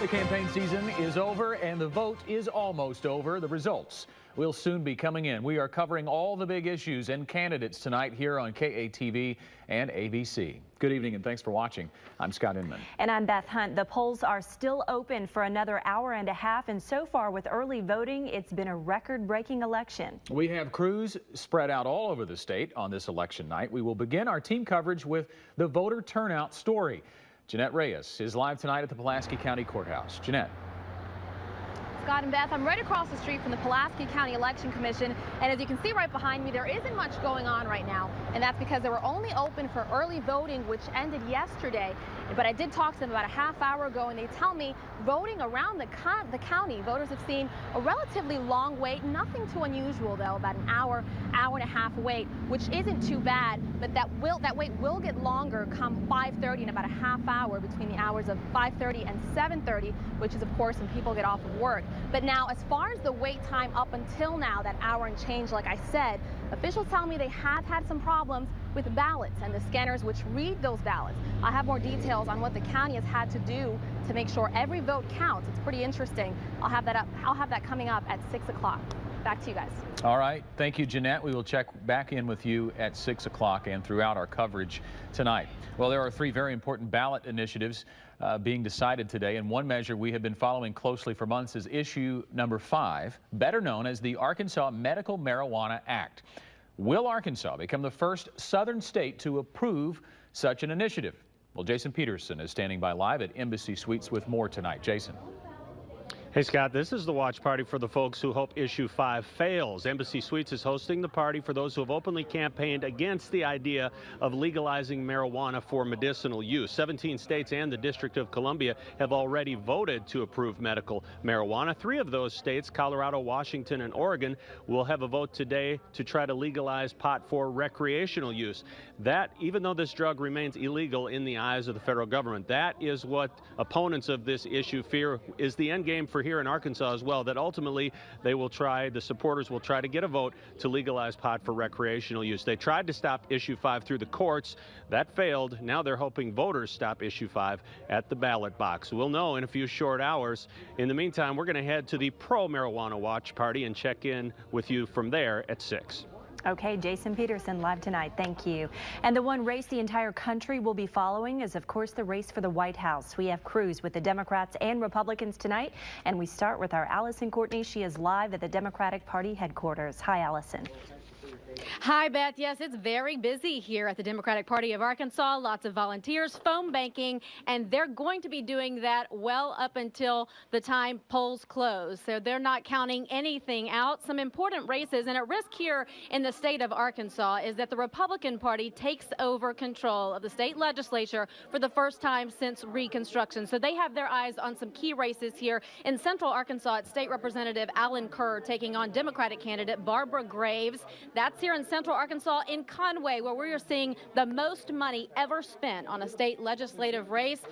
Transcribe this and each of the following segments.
The campaign season is over and the vote is almost over. The results will soon be coming in. We are covering all the big issues and candidates tonight here on KATV and ABC. Good evening and thanks for watching. I'm Scott Inman. And I'm Beth Hunt. The polls are still open for another hour and a half, and so far with early voting, it's been a record-breaking election. We have crews spread out all over the state on this election night. We will begin our team coverage with the voter turnout story. Jeanette Reyes is live tonight at the Pulaski County Courthouse. Jeanette. Scott and Beth, I'm right across the street from the Pulaski County Election Commission, and as you can see right behind me, there isn't much going on right now, and that's because they were only open for early voting, which ended yesterday. But I did talk to them about a half hour ago, and they tell me voting around the county, voters have seen a relatively long wait, nothing too unusual though, about an hour and a half wait, which isn't too bad, but that wait will get longer come 5:30 in about a half hour between the hours of 5:30 and 7:30, which is of course when people get off of work. But now, as far as the wait time up until now, that hour and change, like I said, officials tell me they have had some problems with ballots and the scanners which read those ballots. I have more details on what the county has had to do to make sure every vote counts. It's pretty interesting. I'll have that coming up at 6 o'clock. Back to you guys. All right. Thank you, Jeanette. We will check back in with you at 6 o'clock and throughout our coverage tonight. Well, there are three very important ballot initiatives being decided today, and one measure we have been following closely for months is issue number 5, better known as the Arkansas Medical Marijuana Act. Will Arkansas become the first southern state to approve such an initiative? Well, Jason Peterson is standing by live at Embassy Suites with more tonight. Jason. Hey, Scott, this is the watch party for the folks who hope issue 5 fails. Embassy Suites is hosting the party for those who have openly campaigned against the idea of legalizing marijuana for medicinal use. 17 states and the District of Columbia have already voted to approve medical marijuana. 3 of those states, Colorado, Washington, and Oregon, will have a vote today to try to legalize pot for recreational use. That, even though this drug remains illegal in the eyes of the federal government, that is what opponents of this issue fear is the end game for here in Arkansas as well, that ultimately the supporters will try to get a vote to legalize pot for recreational use. They tried to stop issue 5 through the courts. That failed. Now they're hoping voters stop issue 5 at the ballot box. We'll know in a few short hours. In the meantime, we're going to head to the pro-marijuana watch party and check in with you from there at 6. Okay, Jason Peterson live tonight. Thank you. And the one race the entire country will be following is, of course, the race for the White House. We have crews with the Democrats and Republicans tonight, and we start with our Allison Courtney. She is live at the Democratic Party headquarters. Hi, Allison. Hi, Beth. Yes, it's very busy here at the Democratic Party of Arkansas. Lots of volunteers, phone banking, and they're going to be doing that well up until the time polls close. So they're not counting anything out. Some important races, and at risk here in the state of Arkansas is that the Republican Party takes over control of the state legislature for the first time since Reconstruction. So they have their eyes on some key races here in Central Arkansas. It's State Representative Alan Kerr taking on Democratic candidate Barbara Graves. That's here in Central Arkansas in Conway, where we are seeing the most money ever spent on a state legislative race,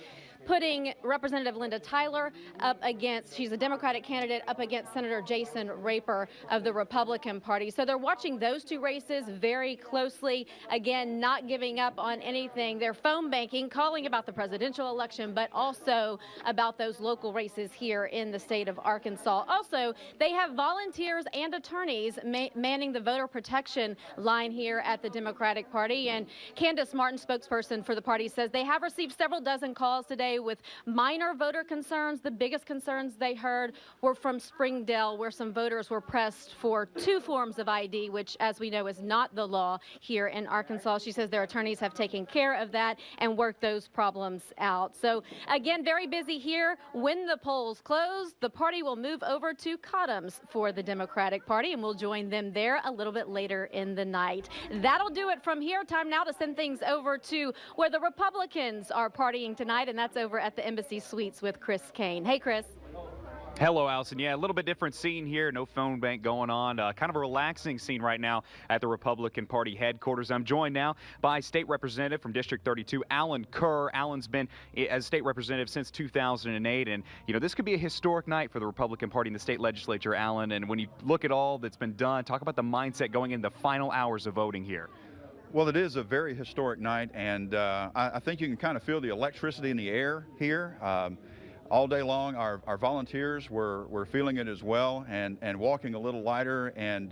putting Representative Linda Tyler up against, she's a Democratic candidate, up against Senator Jason Raper of the Republican Party. So they're watching those two races very closely. Again, not giving up on anything. They're phone banking, calling about the presidential election, but also about those local races here in the state of Arkansas. Also, they have volunteers and attorneys manning the voter protection line here at the Democratic Party. And Candace Martin, spokesperson for the party, says they have received several dozen calls today with minor voter concerns. The biggest concerns they heard were from Springdale, where some voters were pressed for 2 forms of ID, which, as we know, is not the law here in Arkansas. She says their attorneys have taken care of that and worked those problems out. So, again, very busy here. When the polls close, the party will move over to Cottoms for the Democratic Party, and we'll join them there a little bit later in the night. That'll do it from here. Time now to send things over to where the Republicans are partying tonight, and that's over at the Embassy Suites with Chris Kane. Hey, Chris. Hello, Allison. Yeah, a little bit different scene here. No phone bank going on. Kind of a relaxing scene right now at the Republican Party headquarters. I'm joined now by State Representative from District 32, Alan Kerr. Alan's been as State Representative since 2008. And, you know, this could be a historic night for the Republican Party in the state legislature, Alan. And when you look at all that's been done, talk about the mindset going in the final hours of voting here. Well, it is a very historic night, and I think you can kind of feel the electricity in the air here. all day long. Our volunteers were feeling it as well, and walking a little lighter and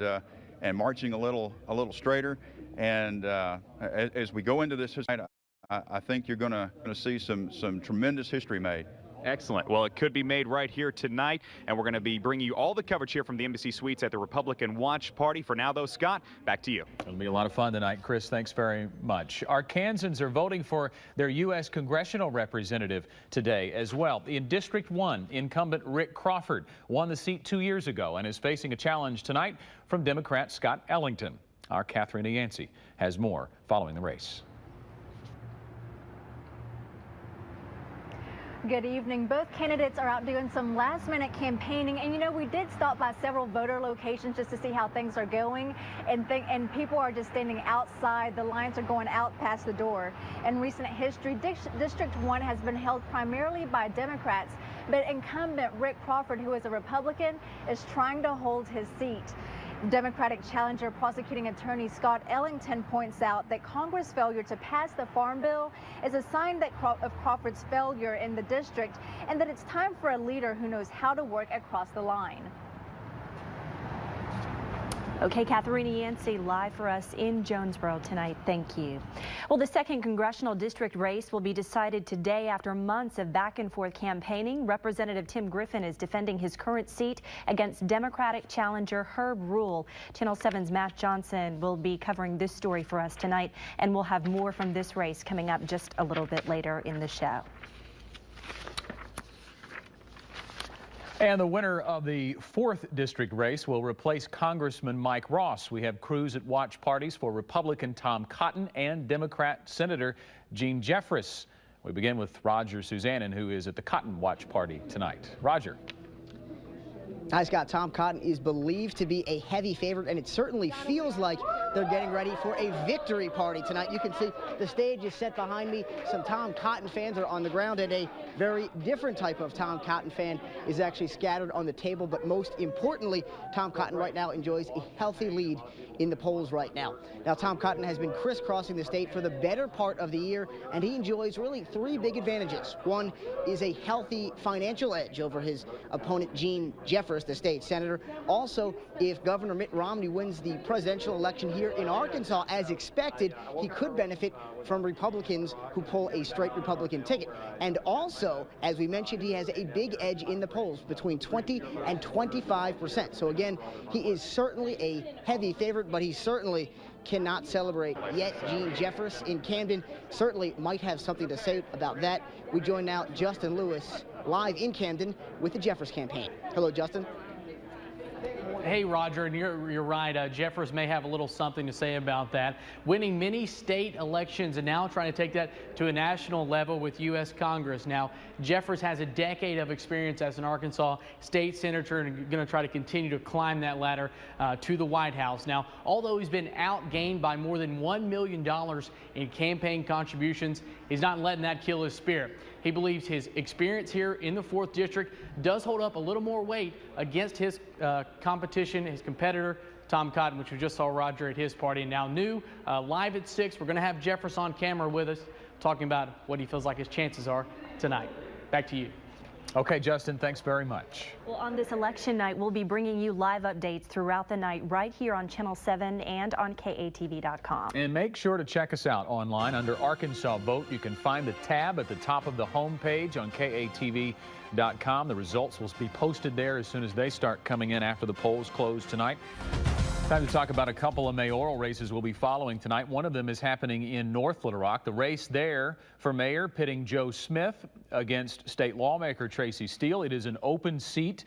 marching a little straighter. And as we go into this tonight, I think you're going to see some tremendous history made. Excellent. Well, it could be made right here tonight, and we're going to be bringing you all the coverage here from the Embassy Suites at the Republican Watch Party. For now, though, Scott, back to you. It'll be a lot of fun tonight. Chris, thanks very much. Arkansans are voting for their U.S. congressional representative today as well. In District 1, incumbent Rick Crawford won the seat 2 years ago and is facing a challenge tonight from Democrat Scott Ellington. Our Katharina Yancey has more following the race. Good evening. Both candidates are out doing some last-minute campaigning, and you know, we did stop by several voter locations just to see how things are going, and people are just standing outside. The lines are going out past the door. In recent history, District 1 has been held primarily by Democrats, but incumbent Rick Crawford, who is a Republican, is trying to hold his seat. Democratic challenger prosecuting attorney Scott Ellington points out that Congress' failure to pass the Farm Bill is a sign of Crawford's failure in the district, and that it's time for a leader who knows how to work across the line. Okay, Katharina Yancey live for us in Jonesboro tonight. Thank you. Well, the 2nd congressional district race will be decided today after months of back and forth campaigning. Representative Tim Griffin is defending his current seat against Democratic challenger Herb Rule. Channel 7's Matt Johnson will be covering this story for us tonight, and we'll have more from this race coming up just a little bit later in the show. And the winner of the 4th district race will replace Congressman Mike Ross. We have crews at watch parties for Republican Tom Cotton and Democrat Senator Gene Jeffress. We begin with Roger Suzanin, who is at the Cotton watch party tonight. Roger. Hi, Scott. Tom Cotton is believed to be a heavy favorite, and it certainly feels like they're getting ready for a victory party tonight. You can see the stage is set behind me. Some Tom Cotton fans are on the ground, and a very different type of Tom Cotton fan is actually scattered on the table. But most importantly, Tom Cotton right now enjoys a healthy lead in the polls right now. Now, Tom Cotton has been crisscrossing the state for the better part of the year, and he enjoys really 3 big advantages. One is a healthy financial edge over his opponent, Gene Jeffress, the state senator. Also, if Governor Mitt Romney wins the presidential election here in Arkansas, as expected, he could benefit from Republicans who pull a straight Republican ticket. And also, as we mentioned, he has a big edge in the polls, between 20 and 25%. So again, he is certainly a heavy favorite, but he certainly cannot celebrate yet. Gene Jeffress in Camden certainly might have something to say about that. We join now Justin Lewis live in Camden with the Jeffress campaign. Hello, Justin. Hey, Roger, and you're right. Jeffress may have a little something to say about that. Winning many state elections and now trying to take that to a national level with U.S. Congress. Now, Jeffress has a decade of experience as an Arkansas state senator and going to try to continue to climb that ladder to the White House. Now, although he's been outgained by more than $1 million in campaign contributions, he's not letting that kill his spirit. He believes his experience here in the 4th district does hold up a little more weight against his competition, his competitor, Tom Cotton, which we just saw Roger at his party. And now new, live at 6, we're going to have Jeffress on camera with us, talking about what he feels like his chances are tonight. Back to you. Okay, Justin, thanks very much. Well, on this election night, we'll be bringing you live updates throughout the night right here on Channel 7 and on KATV.com. And make sure to check us out online under Arkansas Vote. You can find the tab at the top of the home page on KATV.com. The results will be posted there as soon as they start coming in after the polls close tonight. Time to talk about a couple of mayoral races we'll be following tonight. One of them is happening in North Little Rock. The race there for mayor pitting Joe Smith against state lawmaker Tracy Steele. It is an open seat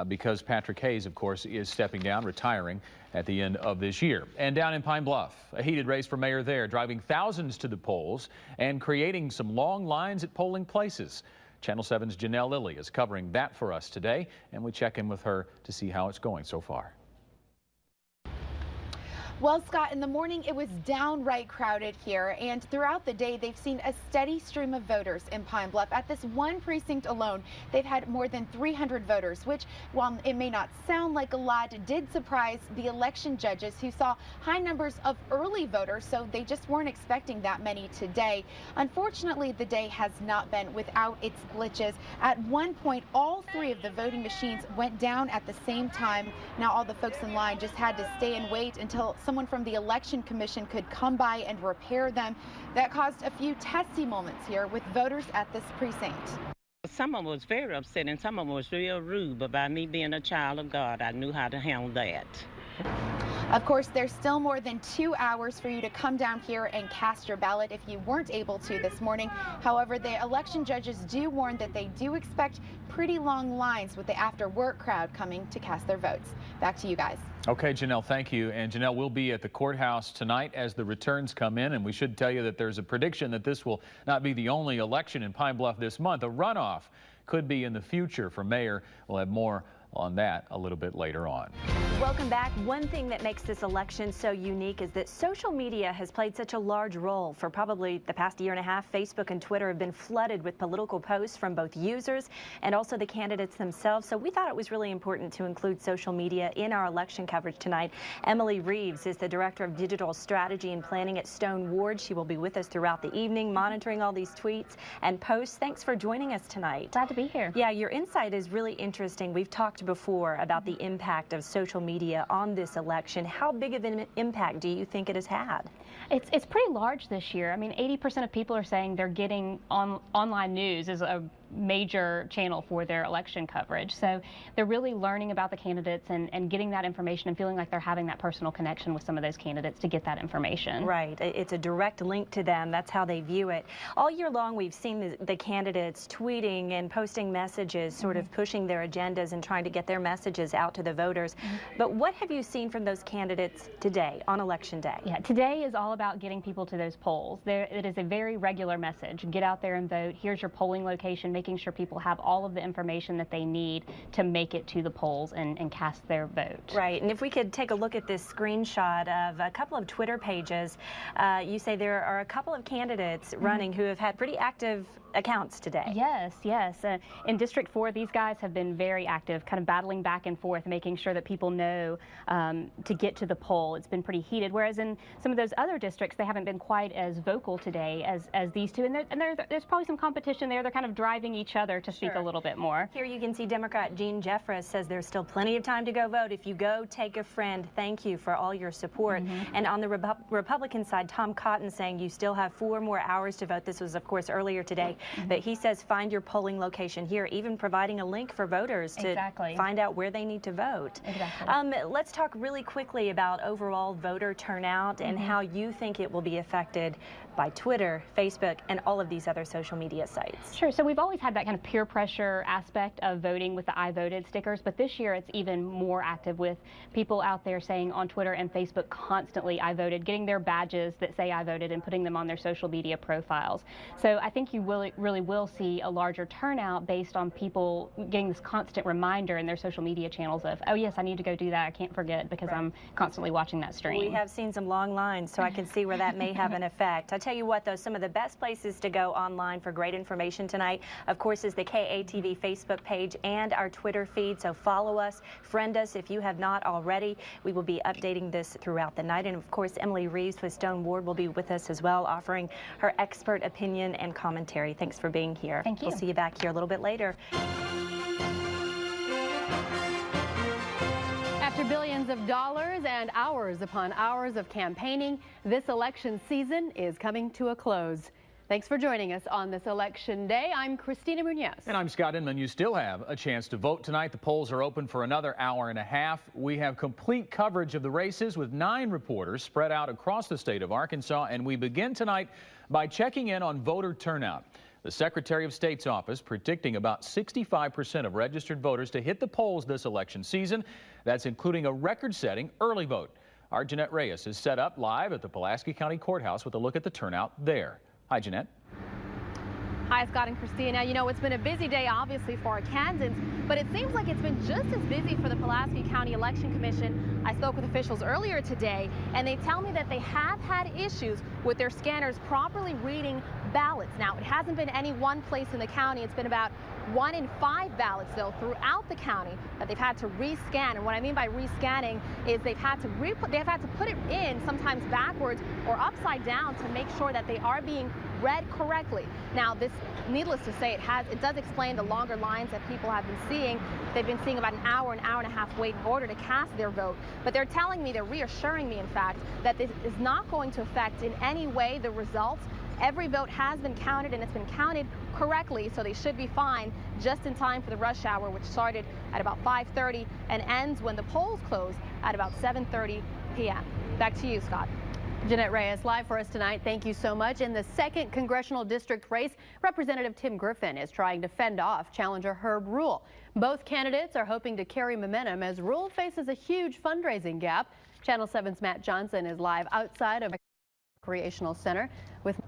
because Patrick Hayes, of course, is stepping down, retiring at the end of this year. And down in Pine Bluff, a heated race for mayor there, driving thousands to the polls and creating some long lines at polling places. Channel 7's Janelle Lilly is covering that for us today, and we check in with her to see how it's going so far. Well, Scott, in the morning it was downright crowded here, and throughout the day they've seen a steady stream of voters in Pine Bluff. At this one precinct alone, they've had more than 300 voters, which, while it may not sound like a lot, did surprise the election judges who saw high numbers of early voters, so they just weren't expecting that many today. Unfortunately, the day has not been without its glitches. At one point, all three of the voting machines went down at the same time. Now all the folks in line just had to stay and wait until someone from the Election Commission could come by and repair them. That caused a few testy moments here with voters at this precinct. Some of them was very upset and some of them was real rude, but by me being a child of God, I knew how to handle that. Of course, there's still more than 2 hours for you to come down here and cast your ballot if you weren't able to this morning. However, the election judges do warn that they do expect pretty long lines with the after-work crowd coming to cast their votes. Back to you guys. Okay, Janelle, thank you. And Janelle will be at the courthouse tonight as the returns come in. And we should tell you that there's a prediction that this will not be the only election in Pine Bluff this month. A runoff could be in the future for mayor. We'll have more on that a little bit later on. Welcome back. One thing that makes this election so unique is that social media has played such a large role. For probably the past year and a half, Facebook and Twitter have been flooded with political posts from both users and also the candidates themselves. So we thought it was really important to include social media in our election coverage tonight. Emily Reeves is the Director of Digital Strategy and Planning at Stone Ward. She will be with us throughout the evening, monitoring all these tweets and posts. Thanks for joining us tonight. Glad to be here. Yeah, your insight is really interesting. We've talked before about the impact of social media on this election. How big of an impact do you think it has had? It's pretty large this year. I mean, 80% of people are saying they're getting online news as a major channel for their election coverage. So they're really learning about the candidates and getting that information and feeling like they're having that personal connection with some of those candidates to get that information. Right. It's a direct link to them. That's how they view it. All year long, we've seen the candidates tweeting and posting messages, sort of pushing their agendas and trying to get their messages out to the voters. But what have you seen from those candidates today on Election Day? Yeah, today is all about getting people to those polls. It is a very regular message. Get out there and vote. Here's your polling location, making sure people have all of the information that they need to make it to the polls and cast their vote. Right, and if we could take a look at this screenshot of a couple of Twitter pages, you say there are a couple of candidates running who have had pretty active accounts today. Yes, yes. In District 4, these guys have been very active, kind of battling back and forth, making sure that people know to get to the poll. It's been pretty heated, whereas in some of those other districts, they haven't been quite as vocal today as these two. And there's probably some competition there. They're kind of driving each other to speak a little bit more. Here you can see Democrat Gene Jeffress says there's still plenty of time to go vote. If you go, take a friend. Thank you for all your support. And on the Republican side, Tom Cotton saying you still have 4 more hours to vote. This was, of course, earlier today. But he says find your polling location here, even providing a link for voters to find out where they need to vote. Let's talk really quickly about overall voter turnout and how you think it will be affected by Twitter, Facebook, and all of these other social media sites. Sure. So we've always had that kind of peer pressure aspect of voting with the I voted stickers, but this year it's even more active with people out there saying on Twitter and Facebook constantly I voted, getting their badges that say I voted and putting them on their social media profiles. So I think you really will see a larger turnout based on people getting this constant reminder in their social media channels of, oh yes, I need to go do that. I can't forget because I'm constantly watching that stream. We have seen some long lines, so I can see where that may have an effect. I tell you what, though, some of the best places to go online for great information tonight, of course, is the KATV Facebook page and our Twitter feed. So follow us, friend us if you have not already. We will be updating this throughout the night. And of course, Emily Reeves with Stone Ward will be with us as well, offering her expert opinion and commentary. Thanks for being here. Thank you. We'll see you back here a little bit later. After billions of dollars and hours upon hours of campaigning, this election season is coming to a close. Thanks for joining us on this election day. I'm Christina Munoz. And I'm Scott Inman. You still have a chance to vote tonight. The polls are open for another hour and a half. We have complete coverage of the races with 9 reporters spread out across the state of Arkansas. And we begin tonight by checking in on voter turnout. The Secretary of State's office predicting about 65% of registered voters to hit the polls this election season. That's including a record-setting early vote. Our Jeanette Reyes is set up live at the Pulaski County Courthouse with a look at the turnout there. Hi, Jeanette. Hi. Hi, Scott and Christina. You know, it's been a busy day, obviously, for Arkansans, but it seems like it's been just as busy for the Pulaski County Election Commission. I spoke with officials earlier today, and they tell me that they have had issues with their scanners properly reading ballots. Now, it hasn't been any one place in the county. It's been about 1 in 5 ballots, though, throughout the county that they've had to rescan. And what I mean by rescanning is they've had to put it in sometimes backwards or upside down to make sure that they are being read correctly. Now, this, needless to say, it does explain the longer lines that people have been seeing. They've been seeing about an hour and a half wait in order to cast their vote. But they're telling me, they're reassuring me, in fact, that this is not going to affect in any way the results. Every vote has been counted, and it's been counted correctly, so they should be fine just in time for the rush hour, which started at about 5:30 and ends when the polls close at about 7:30 p.m. Back to you, Scott. Jeanette Reyes live for us tonight. Thank you so much. In the 2nd congressional district race, Representative Tim Griffin is trying to fend off challenger Herb Rule. Both candidates are hoping to carry momentum as Rule faces a huge fundraising gap. Channel 7's Matt Johnson is live outside of Recreational Center with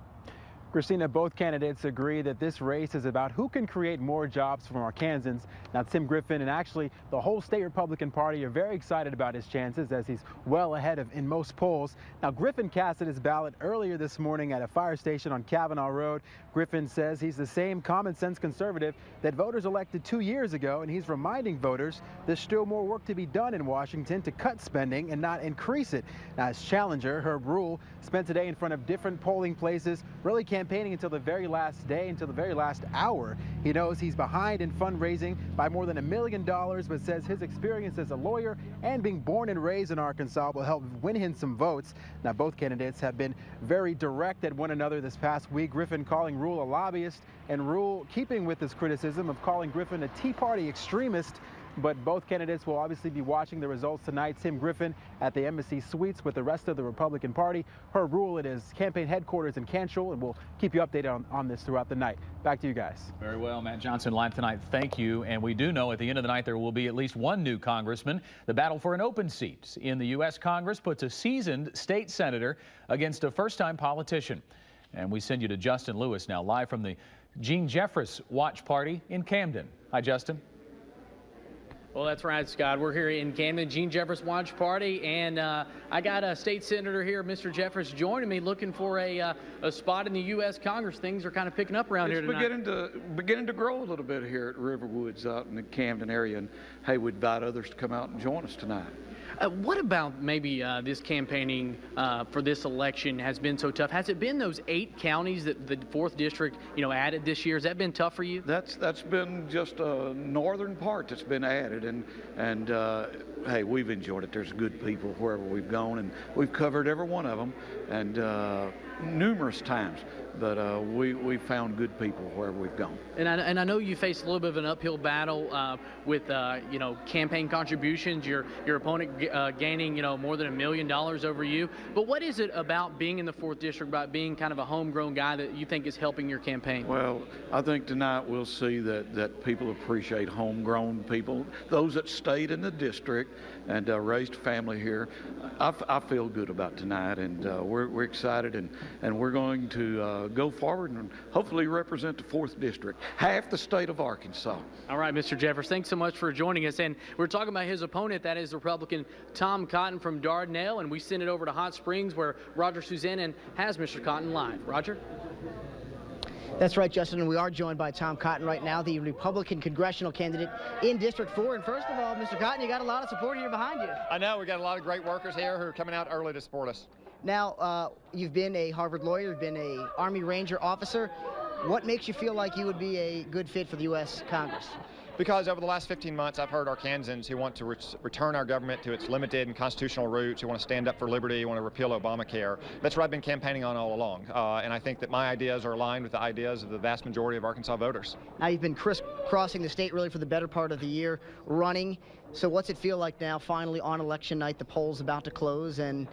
Christina, both candidates agree that this race is about who can create more jobs for Arkansans. Now, Tim Griffin and actually the whole state Republican Party are very excited about his chances as he's well ahead in most polls. Now, Griffin casted his ballot earlier this morning at a fire station on Kavanaugh Road. Griffin says he's the same common sense conservative that voters elected 2 years ago, and he's reminding voters there's still more work to be done in Washington to cut spending and not increase it. Now, his challenger, Herb Rule, spent today in front of different polling places, really campaigning until the very last day, until the very last hour. He knows he's behind in fundraising by more than $1 million, but says his experience as a lawyer and being born and raised in Arkansas will help win him some votes. Now, both candidates have been very direct at one another this past week. Griffin calling Rule a lobbyist, and Rule keeping with his criticism of calling Griffin a Tea Party extremist. But both candidates will obviously be watching the results tonight. Tim Griffin at the Embassy Suites with the rest of the Republican Party. Herb Rule at his campaign headquarters in Cantrell, and we'll keep you updated on this throughout the night. Back to you guys. Very well, Matt Johnson live tonight. Thank you. And we do know at the end of the night there will be at least one new congressman. The battle for an open seat in the U.S. Congress puts a seasoned state senator against a first-time politician. And we send you to Justin Lewis now, live from the Gene Jeffress Watch Party in Camden. Hi, Justin. Well, that's right, Scott. We're here in Camden, Gene Jeffress Watch Party, and I got a state senator here, Mr. Jeffress, joining me, looking for a spot in the U.S. Congress. Things are kind of picking up around here tonight. It's beginning to grow a little bit here at Riverwoods out in the Camden area, and hey, we'd invite others to come out and join us tonight. What about maybe this campaigning for this election has been so tough? Has it been those 8 counties that the 4th district, added this year? Has that been tough for you? That's been just a northern part that's been added, and hey, we've enjoyed it. There's good people wherever we've gone, and we've covered every one of them, and numerous times. But we found good people wherever we've gone. And I know you faced a little bit of an uphill battle with campaign contributions. Your opponent gaining more than $1 million over you. But what is it about being in the 4th district, about being kind of a homegrown guy, that you think is helping your campaign? Well, I think tonight we'll see that people appreciate homegrown people, those that stayed in the district and raised family here. I feel good about tonight, and we're excited, and we're going to go forward and hopefully represent the 4th district, half the state of Arkansas. All right, Mr. Jeffress, thanks so much for joining us. And we're talking about his opponent, that is Republican Tom Cotton from Dardanelle, and we send it over to Hot Springs where Roger Suzanne has Mr. Cotton live. Roger? That's right, Justin, and we are joined by Tom Cotton right now, the Republican congressional candidate in District 4. And first of all, Mr. Cotton, you got a lot of support here behind you. I know. We got a lot of great workers here who are coming out early to support us. Now, you've been a Harvard lawyer, you've been a Army Ranger officer. What makes you feel like you would be a good fit for the U.S. Congress? Because over the last 15 months, I've heard Arkansans who want to return our government to its limited and constitutional roots, who want to stand up for liberty, who want to repeal Obamacare. That's what I've been campaigning on all along. And I think that my ideas are aligned with the ideas of the vast majority of Arkansas voters. Now, you've been crisscrossing the state really for the better part of the year running. So what's it feel like now, finally on election night, the polls about to close, and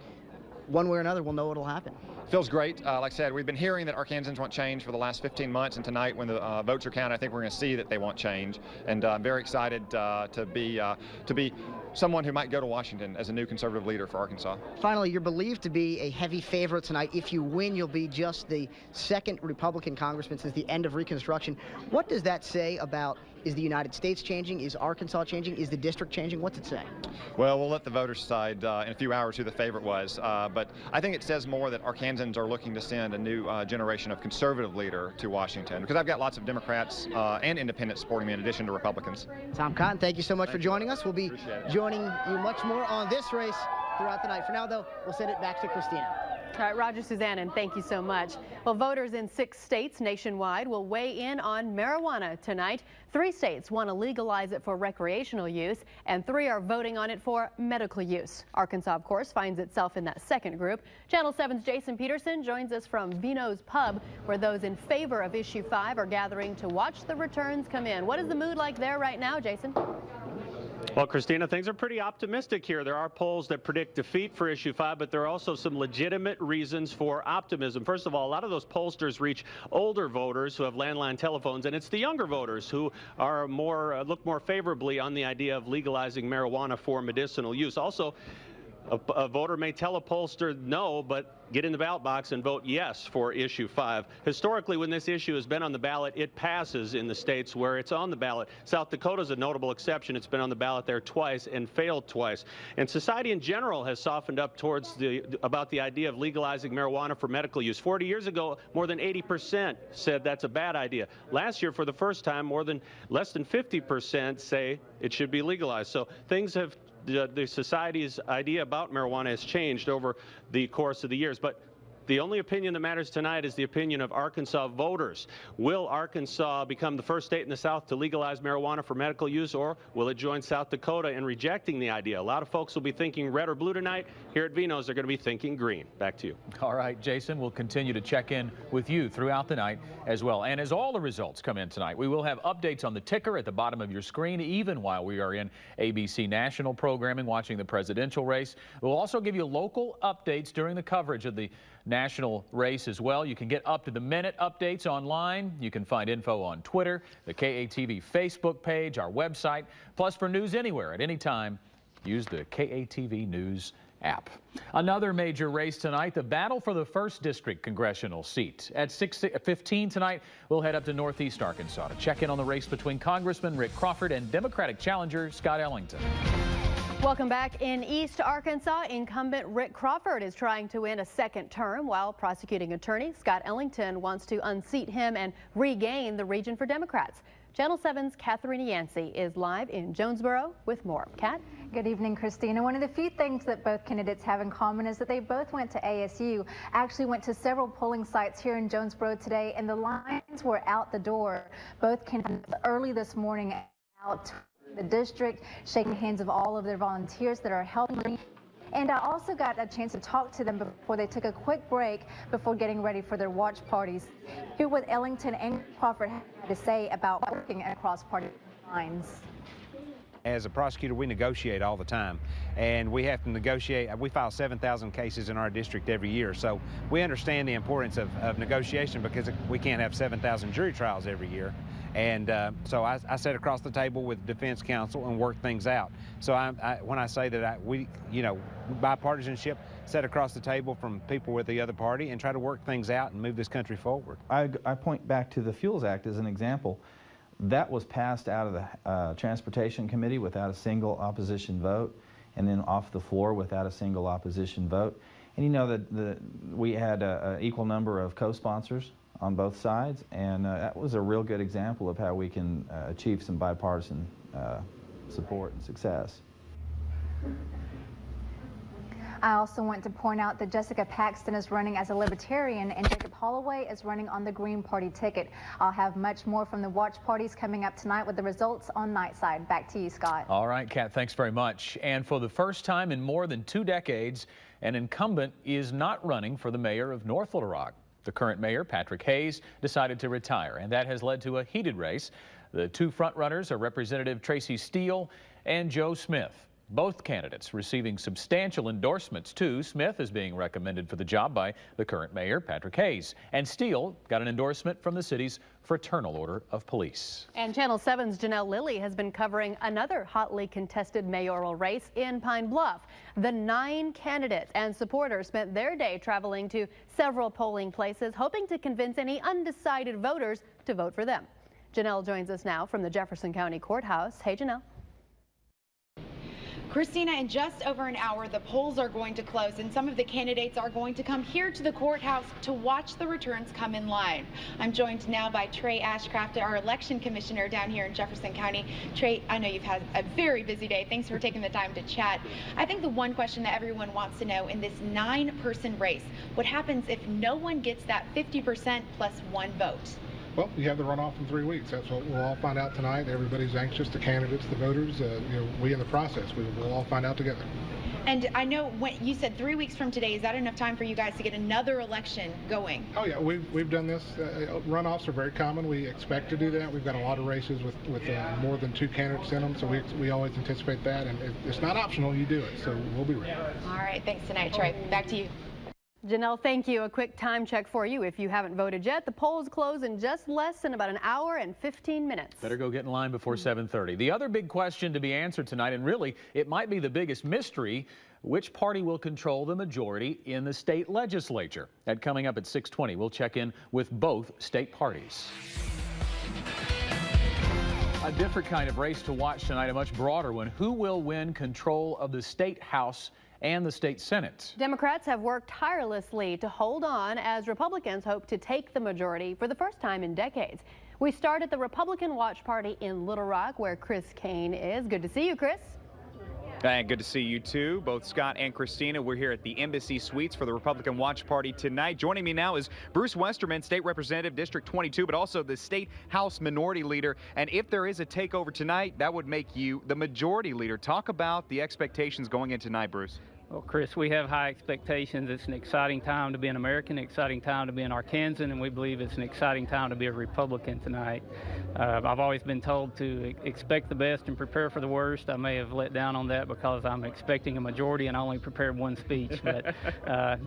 one way or another, we'll know what'll happen? Feels great. Like I said, we've been hearing that Arkansans want change for the last 15 months, and tonight when the votes are counted, I think we're going to see that they want change. And I'm very excited to be someone who might go to Washington as a new conservative leader for Arkansas. Finally, you're believed to be a heavy favorite tonight. If you win, you'll be just the second Republican congressman since the end of Reconstruction. What does that say about, is the United States changing? Is Arkansas changing? Is the district changing? What's it say? Well, we'll let the voters decide in a few hours who the favorite was. But I think it says more that Arkansans are looking to send a new generation of conservative leader to Washington, because I've got lots of Democrats and independents supporting me in addition to Republicans. Tom Cotton, thank you so much for joining us. We'll be joining you much more on this race throughout the night. For now, though, we'll send it back to Christina. All right, Roger, Suzanne, and thank you so much. Well, voters in 6 states nationwide will weigh in on marijuana tonight. 3 states want to legalize it for recreational use, and 3 are voting on it for medical use. Arkansas, of course, finds itself in that second group. Channel 7's Jason Peterson joins us from Vino's Pub, where those in favor of Issue 5 are gathering to watch the returns come in. What is the mood like there right now, Jason? Well, Christina, things are pretty optimistic here. There are polls that predict defeat for Issue 5, but there are also some legitimate reasons for optimism. First of all, a lot of those pollsters reach older voters who have landline telephones, and it's the younger voters who are look more favorably on the idea of legalizing marijuana for medicinal use. Also, a voter may tell a pollster no, but get in the ballot box and vote yes for Issue 5. Historically, when this issue has been on the ballot, it passes in the states where it's on the ballot. South Dakota is a notable exception. It's been on the ballot there twice and failed twice. And society in general has softened up towards about the idea of legalizing marijuana for medical use. 40 years ago, more than 80% said that's a bad idea. Last year, for the first time, less than 50% say it should be legalized. So things have the society's idea about marijuana has changed over the course of the years. But the only opinion that matters tonight is the opinion of Arkansas voters. Will Arkansas become the first state in the South to legalize marijuana for medical use, or will it join South Dakota in rejecting the idea? A lot of folks will be thinking red or blue tonight. Here at Vino's, they're going to be thinking green. Back to you. All right, Jason, we'll continue to check in with you throughout the night as well. And as all the results come in tonight, we will have updates on the ticker at the bottom of your screen, even while we are in ABC national programming watching the presidential race. We'll also give you local updates during the coverage of the national race as well. You can get up-to-the-minute updates online. You can find info on Twitter, the KATV Facebook page, our website. Plus, for news anywhere at any time, use the KATV News app. Another major race tonight, the battle for the 1st District congressional seat. At 6:15 tonight, we'll head up to Northeast Arkansas to check in on the race between Congressman Rick Crawford and Democratic challenger Scott Ellington. Welcome back. In East Arkansas, incumbent Rick Crawford is trying to win a 2nd term, while prosecuting attorney Scott Ellington wants to unseat him and regain the region for Democrats. Channel 7's Catherine Yancey is live in Jonesboro with more. Kat? Good evening, Christina. One of the few things that both candidates have in common is that they both went to ASU, actually went to several polling sites here in Jonesboro today, and the lines were out the door. Both candidates early this morning out the district, shaking hands of all of their volunteers that are helping. And I also got a chance to talk to them before they took a quick break before getting ready for their watch parties. Hear what Ellington and Crawford had to say about working across party lines. As a prosecutor, we negotiate all the time, and we have to negotiate. We file 7,000 cases in our district every year, so we understand the importance of negotiation, because we can't have 7,000 jury trials every year. And so I sat across the table with defense counsel and worked things out. So when I say that bipartisanship, sat across the table from people with the other party and try to work things out and move this country forward. I point back to the Fuels Act as an example. That was passed out of the Transportation Committee without a single opposition vote, and then off the floor without a single opposition vote. And you know that we had an equal number of co-sponsors on both sides, and that was a real good example of how we can achieve some bipartisan support and success. I also want to point out that Jessica Paxton is running as a Libertarian and Jacob Holloway is running on the Green Party ticket. I'll have much more from the watch parties coming up tonight with the results on Nightside. Back to you, Scott. All right, Kat, thanks very much. And for the first time in more than 2 decades, an incumbent is not running for the mayor of North Little Rock. The current mayor, Patrick Hayes, decided to retire, and that has led to a heated race. The 2 frontrunners are Representative Tracy Steele and Joe Smith. Both candidates receiving substantial endorsements, too. Smith is being recommended for the job by the current mayor, Patrick Hayes. And Steele got an endorsement from the city's Fraternal Order of Police. And Channel 7's Janelle Lilly has been covering another hotly contested mayoral race in Pine Bluff. The 9 candidates and supporters spent their day traveling to several polling places, hoping to convince any undecided voters to vote for them. Janelle joins us now from the Jefferson County Courthouse. Hey, Janelle. Christina, in just over an hour, the polls are going to close, and some of the candidates are going to come here to the courthouse to watch the returns come in live. I'm joined now by Trey Ashcraft, our election commissioner down here in Jefferson County. Trey, I know you've had a very busy day. Thanks for taking the time to chat. I think the one question that everyone wants to know in this 9-person race, what happens if no one gets that 50% plus 1 vote? Well, you have the runoff in 3 weeks. That's what we'll all find out tonight. Everybody's anxious, the candidates, the voters, we in the process. We'll all find out together. And I know when you said 3 weeks from today, is that enough time for you guys to get another election going? Oh yeah, we've done this. Runoffs are very common. We expect to do that. We've got a lot of races with more than 2 candidates in them, so we always anticipate that. And it's not optional. You do it, so we'll be ready. All right, thanks tonight, Trey. Back to you. Janelle, thank you. A quick time check for you. If you haven't voted yet, the polls close in just less than about an hour and 15 minutes. Better go get in line before 7:30. The other big question to be answered tonight, and really it might be the biggest mystery, which party will control the majority in the state legislature? That coming up at 6:20. We'll check in with both state parties. A different kind of race to watch tonight, a much broader one. Who will win control of the state house and the state Senate? Democrats have worked tirelessly to hold on as Republicans hope to take the majority for the first time in decades. We start at the Republican Watch Party in Little Rock, where Chris Kane is. Good to see you, Chris. And good to see you too, both Scott and Christina. We're here at the Embassy Suites for the Republican Watch Party tonight. Joining me now is Bruce Westerman, State Representative, District 22, but also the State House Minority Leader. And if there is a takeover tonight, that would make you the Majority Leader. Talk about the expectations going in tonight, Bruce. Well, Chris, we have high expectations. It's an exciting time to be an American, an exciting time to be an Arkansan, and we believe it's an exciting time to be a Republican tonight. I've always been told to expect the best and prepare for the worst. I may have let down on that because I'm expecting a majority and I only prepared 1 speech. But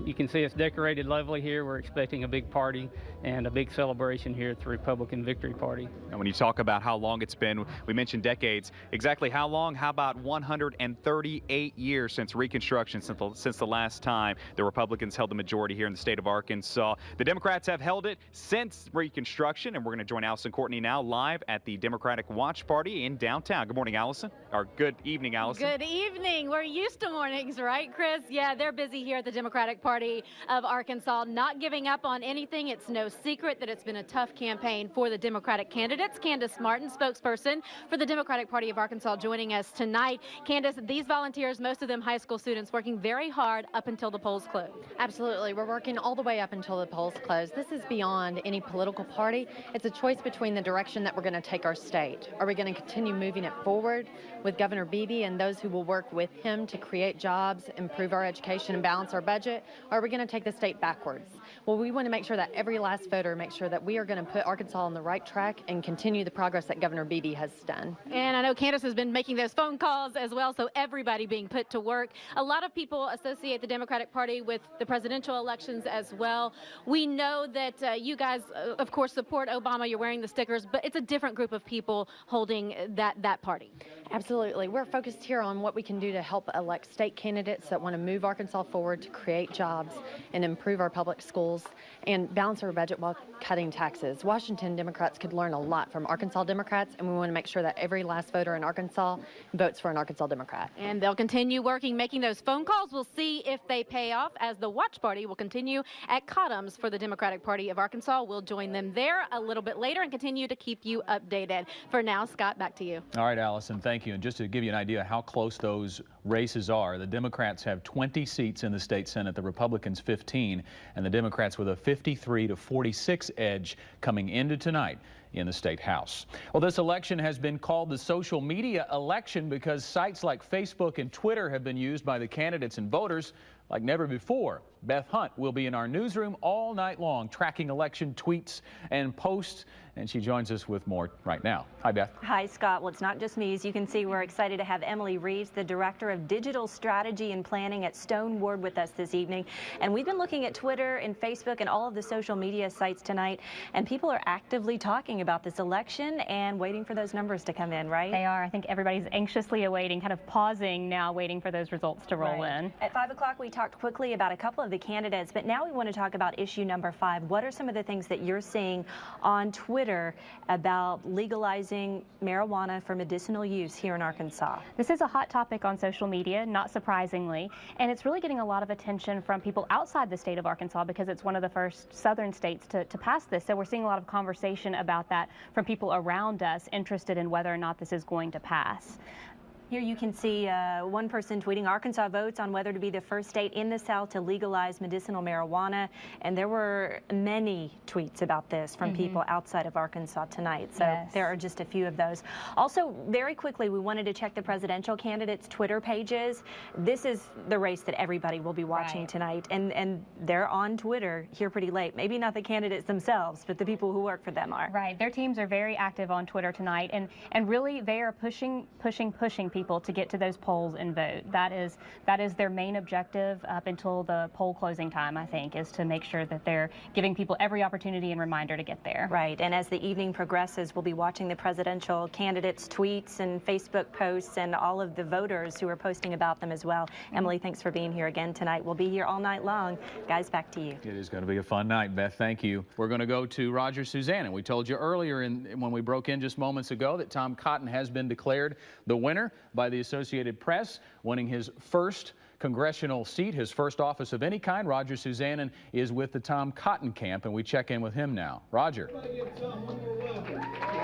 you can see it's decorated lovely here. We're expecting a big party and a big celebration here at the Republican Victory Party. And when you talk about how long it's been, we mentioned decades. Exactly how long? How about 138 years since Reconstruction? Since the last time the Republicans held the majority here in the state of Arkansas. The Democrats have held it since Reconstruction, and we're going to join Allison Courtney now live at the Democratic Watch Party in downtown. Good morning, Allison. Or good evening, Allison. Good evening. We're used to mornings, right, Chris? Yeah, they're busy here at the Democratic Party of Arkansas, not giving up on anything. It's no secret that it's been a tough campaign for the Democratic candidates. Candace Martin, spokesperson for the Democratic Party of Arkansas, joining us tonight. Candace, these volunteers, most of them high school students, working very hard up until the polls close. Absolutely. We're working all the way up until the polls close. This is beyond any political party. It's a choice between the direction that we're going to take our state. Are we going to continue moving it forward with Governor Beebe and those who will work with him to create jobs, improve our education, and balance our budget? Or are we going to take the state backwards? Well, we want to make sure that every last voter makes sure that we are going to put Arkansas on the right track and continue the progress that Governor Beebe has done. And I know Candace has been making those phone calls as well, so everybody being put to work. A lot of people associate the Democratic Party with the presidential elections as well. We know that you guys, of course, support Obama. You're wearing the stickers, but it's a different group of people holding that party. Absolutely. We're focused here on what we can do to help elect state candidates that want to move Arkansas forward to create jobs and improve our public schools and balance our budget while cutting taxes. Washington Democrats could learn a lot from Arkansas Democrats, and we want to make sure that every last voter in Arkansas votes for an Arkansas Democrat. And they'll continue working, making those phone calls. We'll see if they pay off, as the watch party will continue at Cottom's for the Democratic Party of Arkansas. We'll join them there a little bit later and continue to keep you updated. For now, Scott, back to you. All right, Allison, thank you. And just to give you an idea how close those races are, the Democrats have 20 seats in the state Senate, the Republicans 15, and the Democrats with a 53-46 edge coming into tonight in the state house. Well, this election has been called the social media election because sites like Facebook and Twitter have been used by the candidates and voters like never before. Beth Hunt will be in our newsroom all night long, tracking election tweets and posts, and she joins us with more right now. Hi, Beth. Hi, Scott. Well, it's not just me. As you can see, we're excited to have Emily Reeves, the Director of Digital Strategy and Planning at Stone Ward, with us this evening. And we've been looking at Twitter and Facebook and all of the social media sites tonight, and people are actively talking about this election and waiting for those numbers to come in, right? They are. I think everybody's anxiously awaiting, kind of pausing now, waiting for those results to roll in. At 5 o'clock, we talked quickly about a couple of the candidates, but now we want to talk about issue number 5. What are some of the things that you're seeing on Twitter about legalizing marijuana for medicinal use here in Arkansas? This is a hot topic on social media, not surprisingly, and it's really getting a lot of attention from people outside the state of Arkansas because it's one of the first southern states to pass this. So we're seeing a lot of conversation about that from people around us interested in whether or not this is going to pass. Here you can see one person tweeting, Arkansas votes on whether to be the first state in the South to legalize medicinal marijuana. And there were many tweets about this from people outside of Arkansas tonight. So there are just a few of those. Also, very quickly, we wanted to check the presidential candidates' Twitter pages. This is the race that everybody will be watching tonight. And they're on Twitter here pretty late. Maybe not the candidates themselves, but the people who work for them are. Right. Their teams are very active on Twitter tonight. And really, they are pushing people to get to those polls and vote. That is their main objective up until the poll closing time, I think, is to make sure that they're giving people every opportunity and reminder to get there. Right, and as the evening progresses, we'll be watching the presidential candidates' tweets and Facebook posts and all of the voters who are posting about them as well. Emily, thanks for being here again tonight. We'll be here all night long. Guys, back to you. It is going to be a fun night, Beth. Thank you. We're going to go to Roger Suzanne. We told you earlier when we broke in just moments ago that Tom Cotton has been declared the winner by the Associated Press, winning his first congressional seat, his first office of any kind. Roger Suzanne is with the Tom Cotton camp, and we check in with him now. Roger.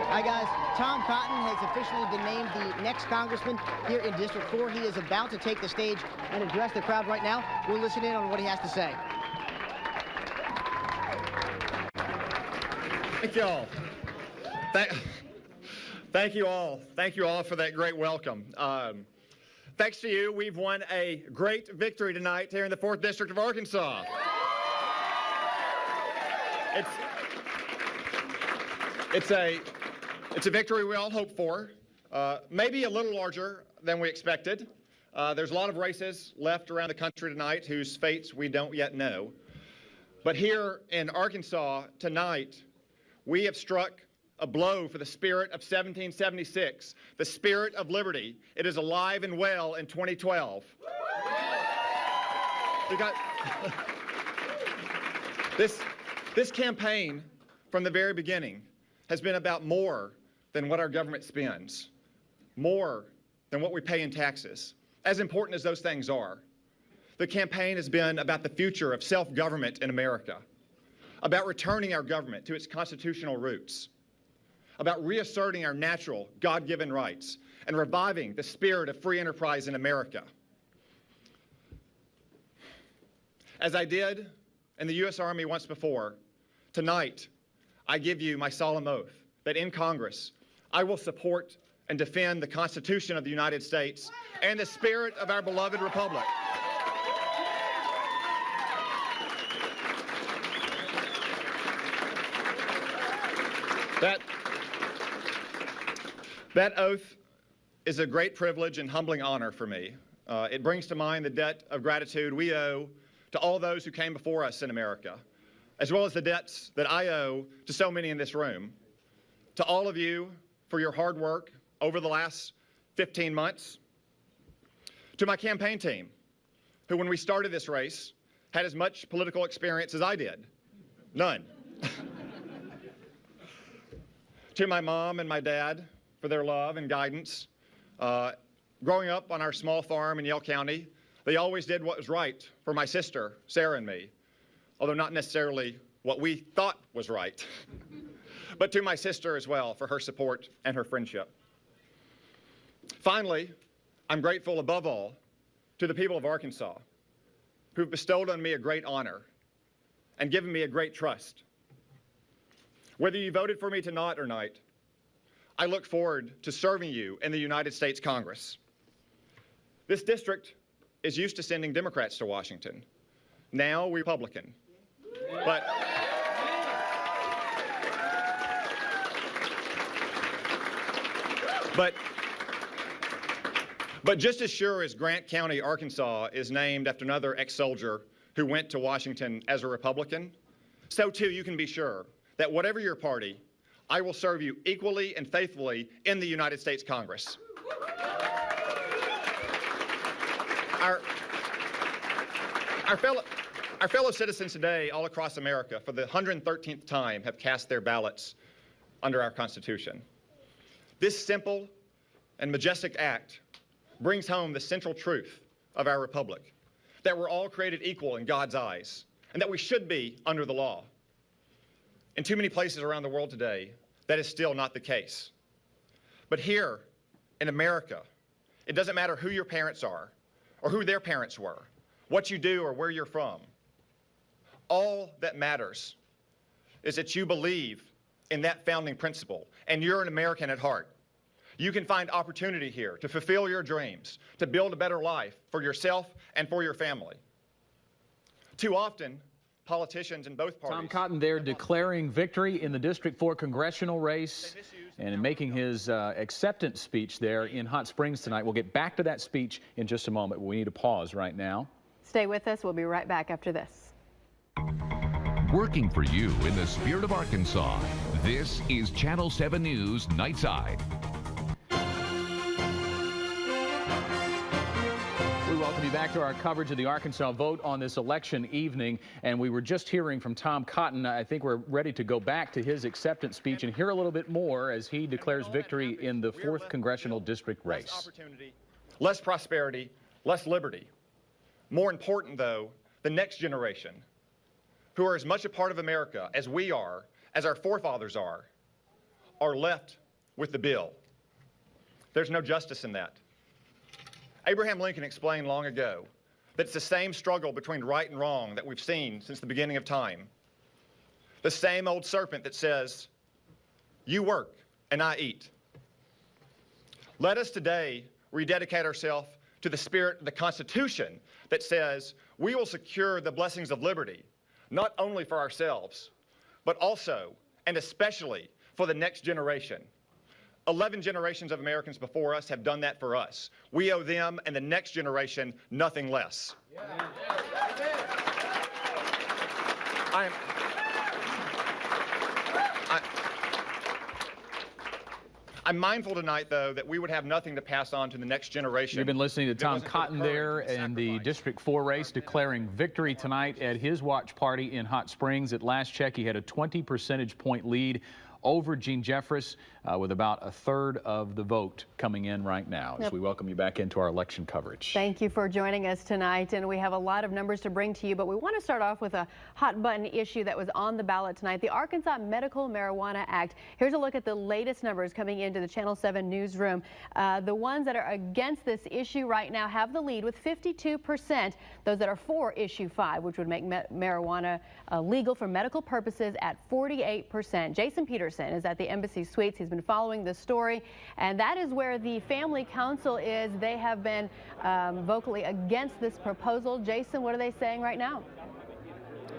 Hi, guys. Tom Cotton has officially been named the next congressman here in District 4. He is about to take the stage and address the crowd right now. We'll listen in on what he has to say. Thank you all. Thank you all. Thank you all for that great welcome. Thanks to you, we've won a great victory tonight here in the 4th District of Arkansas. It's a victory we all hoped for, maybe a little larger than we expected. There's a lot of races left around the country tonight whose fates we don't yet know. But here in Arkansas tonight, we have struck a blow for the spirit of 1776, the spirit of liberty. It is alive and well in 2012. We got this campaign from the very beginning has been about more than what our government spends, more than what we pay in taxes. As important as those things are, the campaign has been about the future of self-government in America, about returning our government to its constitutional roots, about reasserting our natural, God-given rights, and reviving the spirit of free enterprise in America. As I did in the U.S. Army once before, tonight I give you my solemn oath that in Congress I will support and defend the Constitution of the United States and the spirit of our beloved republic. That oath is a great privilege and humbling honor for me. It brings to mind the debt of gratitude we owe to all those who came before us in America, as well as the debts that I owe to so many in this room. To all of you for your hard work over the last 15 months. To my campaign team, who when we started this race had as much political experience as I did. None. To my mom and my dad, for their love and guidance. Growing up on our small farm in Yell County, they always did what was right for my sister, Sarah, and me, although not necessarily what we thought was right. But to my sister as well for her support and her friendship. Finally, I'm grateful above all to the people of Arkansas who've bestowed on me a great honor and given me a great trust. Whether you voted for me tonight or not, I look forward to serving you in the United States Congress. This district is used to sending Democrats to Washington. Now we're Republican. But just as sure as Grant County, Arkansas is named after another ex-soldier who went to Washington as a Republican, so too you can be sure that whatever your party, I will serve you equally and faithfully in the United States Congress. Our fellow citizens today all across America for the 113th time have cast their ballots under our Constitution. This simple and majestic act brings home the central truth of our republic, that we're all created equal in God's eyes, and that we should be under the law. In too many places around the world today, that is still not the case. But here in America, it doesn't matter who your parents are or who their parents were, what you do or where you're from. All that matters is that you believe in that founding principle, and you're an American at heart. You can find opportunity here to fulfill your dreams, to build a better life for yourself and for your family. Too often, politicians in both parties... Tom Cotton there declaring victory in the District 4 congressional race and in making his acceptance speech there in Hot Springs tonight. We'll get back to that speech in just a moment. We need to pause right now. Stay with us. We'll be right back after this. Working for you in the spirit of Arkansas, this is Channel 7 News Nightside. We welcome you back to our coverage of the Arkansas vote on this election evening. And we were just hearing from Tom Cotton. I think we're ready to go back to his acceptance speech and hear a little bit more as he declares victory in the 4th congressional district race. Less opportunity, less prosperity, less liberty. More important, though, the next generation, who are as much a part of America as we are, as our forefathers are left with the bill. There's no justice in that. Abraham Lincoln explained long ago that it's the same struggle between right and wrong that we've seen since the beginning of time. The same old serpent that says, you work and I eat. Let us today rededicate ourselves to the spirit of the Constitution that says we will secure the blessings of liberty, not only for ourselves, but also and especially for the next generation. 11 generations of Americans before us have done that for us. We owe them and the next generation nothing less. I'm mindful tonight, though, that we would have nothing to pass on to the next generation. You've been listening to Tom Cotton there in the District 4 race, declaring victory tonight at his watch party in Hot Springs. At last check, he had a 20 percentage point lead over Gene Jeffress, with about a third of the vote coming in right now as we welcome you back into our election coverage. Thank you for joining us tonight, and we have a lot of numbers to bring to you, but we want to start off with a hot button issue that was on the ballot tonight, the Arkansas Medical Marijuana Act. Here's a look at the latest numbers coming into the Channel 7 newsroom. The ones that are against this issue right now have the lead with 52%. Those that are for issue 5, which would make marijuana legal for medical purposes, at 48%. Jason Peterson is at the Embassy Suites. He's been following this story, and that is where the Family Council is. They have been vocally against this proposal. Jason, what are they saying right now?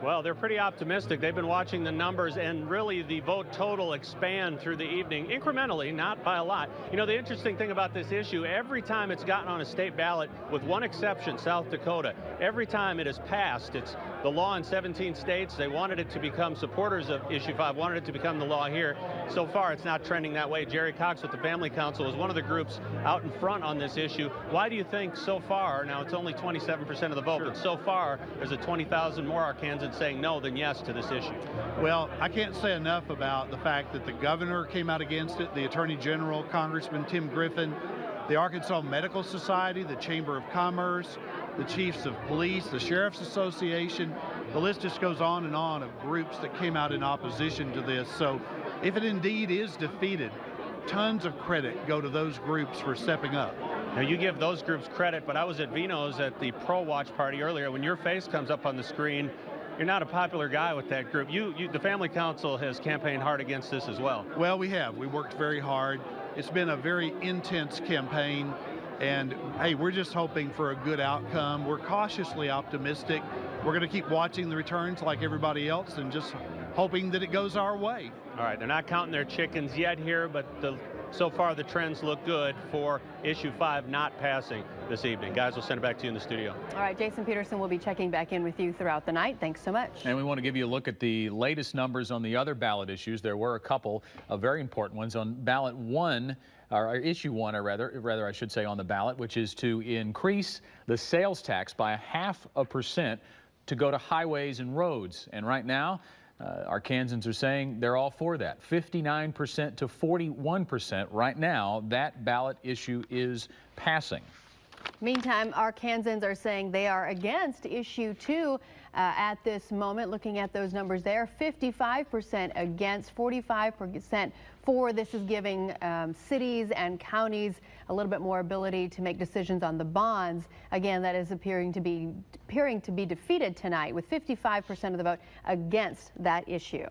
Well, they're pretty optimistic. They've been watching the numbers and really the vote total expand through the evening, incrementally, not by a lot. You know, the interesting thing about this issue, every time it's gotten on a state ballot, with one exception, South Dakota, every time it has passed, it's the law in 17 states. They wanted it to become, supporters of issue 5 wanted it to become the law here. So far, it's not trending that way. Jerry Cox with the Family Council is one of the groups out in front on this issue. Why do you think so far, now it's only 27% of the vote, but so far there's a 20,000 more Arkansans saying no than yes to this issue? Well, I can't say enough about the fact that the governor came out against it, the Attorney General, Congressman Tim Griffin, the Arkansas Medical Society, the Chamber of Commerce, the chiefs of police, the Sheriff's Association. The list just goes on of groups that came out in opposition to this. So if it indeed is defeated, tons of credit go to those groups for stepping up. Now, you give those groups credit, but I was at Vino's at the Pro Watch party earlier. When your face comes up on the screen, you're not a popular guy with that group. The Family Council has campaigned hard against this as well. Well, we have. We worked very hard. It's been a very intense campaign. And hey, we're just hoping for a good outcome. We're cautiously optimistic. We're going to keep watching the returns like everybody else and just hoping that it goes our way. All right, they're not counting their chickens yet here, but so far the trends look good for issue 5 not passing this evening. Guys, we'll send it back to you in the studio. All right, Jason Peterson will be checking back in with you throughout the night. Thanks so much. And we want to give you a look at the latest numbers on the other ballot issues. There were a couple of very important ones on ballot 1. Or issue 1, or rather I should say, on the ballot, which is to increase the sales tax by 0.5% to go to highways and roads. And right now, Arkansans are saying they're all for that. 59% to 41% right now, that ballot issue is passing. Meantime, Arkansans are saying they are against issue 2 at this moment. Looking at those numbers there, 55% against, 45% for. This is giving cities and counties a little bit more ability to make decisions on the bonds. Again, that is appearing to be defeated tonight, with 55% of the vote against that issue.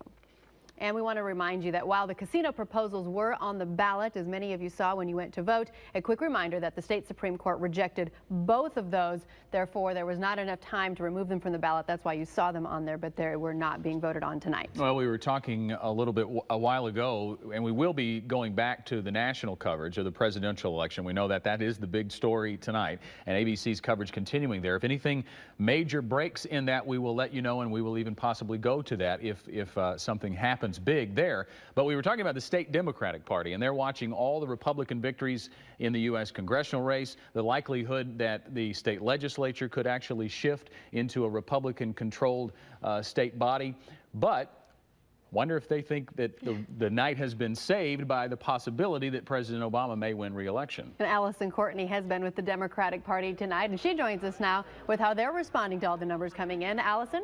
And we want to remind you that while the casino proposals were on the ballot, as many of you saw when you went to vote, a quick reminder that the state Supreme Court rejected both of those. Therefore, there was not enough time to remove them from the ballot. That's why you saw them on there, but they were not being voted on tonight. Well, we were talking a little bit a while ago, and we will be going back to the national coverage of the presidential election. We know that that is the big story tonight, and ABC's coverage continuing there. If anything major breaks in that, we will let you know, and we will even possibly go to that if something happens big there. But we were talking about the state Democratic Party, and they're watching all the Republican victories in the U.S. congressional race, the likelihood that the state legislature could actually shift into a Republican-controlled state body. But wonder if they think that the night has been saved by the possibility that President Obama may win re-election. And Allison Courtney has been with the Democratic Party tonight, and she joins us now with how they're responding to all the numbers coming in. Allison?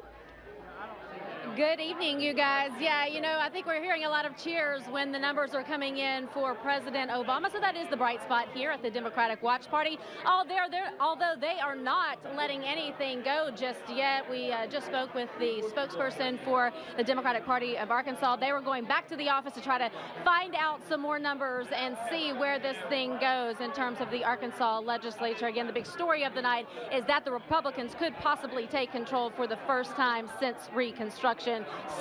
Good evening, you guys. Yeah, you know, I think we're hearing a lot of cheers when the numbers are coming in for President Obama. So that is the bright spot here at the Democratic Watch Party. Although they are not letting anything go just yet. We just spoke with the spokesperson for the Democratic Party of Arkansas. They were going back to the office to try to find out some more numbers and see where this thing goes in terms of the Arkansas legislature. Again, the big story of the night is that the Republicans could possibly take control for the first time since Reconstruction.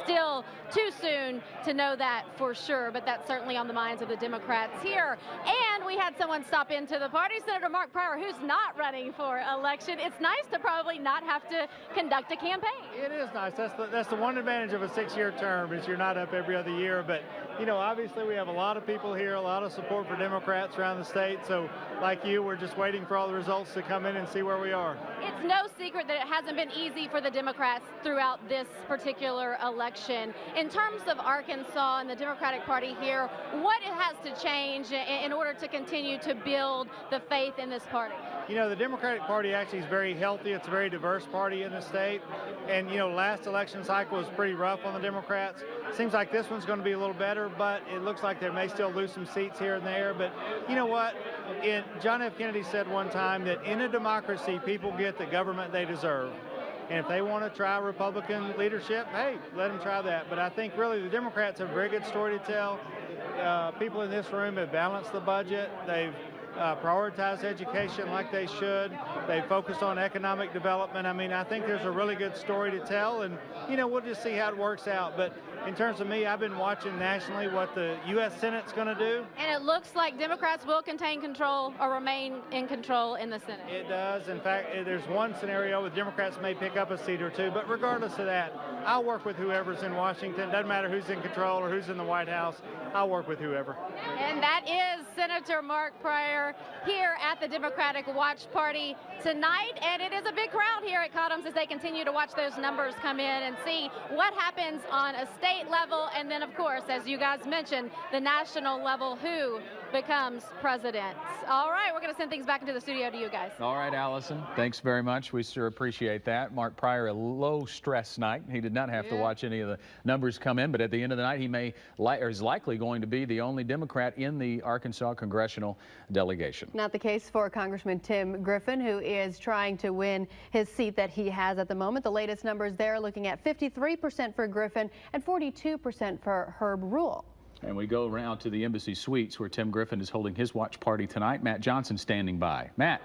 Still too soon to know that for sure, but that's certainly on the minds of the Democrats here. And we had someone stop into the party, Senator Mark Pryor, who's not running for election. It's nice to probably not have to conduct a campaign. It is nice. That's the one advantage of a 6-year term, is you're not up every other year. But, you know, obviously we have a lot of people here, a lot of support for Democrats around the state. So, like you, we're just waiting for all the results to come in and see where we are. It's no secret that it hasn't been easy for the Democrats throughout this particular election. In terms of Arkansas and the Democratic Party here, what it has to change in order to continue to build the faith in this party? You know, the Democratic Party actually is very healthy. It's a very diverse party in the state. And, you know, last election cycle was pretty rough on the Democrats. Seems like this one's going to be a little better, but it looks like they may still lose some seats here and there. But you know what? John F. Kennedy said one time that in a democracy, people get the government they deserve. And if they want to try Republican leadership, hey, let them try that. But I think really the Democrats have a very good story to tell. People in this room have balanced the budget. They've prioritized education like they should. They focused on economic development. I mean, I think there's a really good story to tell, and, you know, we'll just see how it works out. But in terms of me, I've been watching nationally what the U.S. Senate's going to do. And it looks like Democrats will contain control or remain in control in the Senate. It does. In fact, there's one scenario where Democrats may pick up a seat or two, but regardless of that, I'll work with whoever's in Washington. Doesn't matter who's in control or who's in the White House. I'll work with whoever. And that is Senator Mark Pryor here at the Democratic Watch Party tonight. And it is a big crowd here at Cottums as they continue to watch those numbers come in and see what happens on a state level. And then, of course, as you guys mentioned, the national level, who becomes president. All right, we're going to send things back into the studio to you guys. All right, Allison, thanks very much. We sure appreciate that. Mark Pryor, a low-stress night. He did not have to watch any of the numbers come in, but at the end of the night, he is likely going to be the only Democrat in the Arkansas congressional delegation. Not the case for Congressman Tim Griffin, who is trying to win his seat that he has at the moment. The latest numbers there looking at 53% for Griffin and 42% for Herb Rule. And we go around to the Embassy Suites where Tim Griffin is holding his watch party tonight. Matt Johnson standing by. Matt.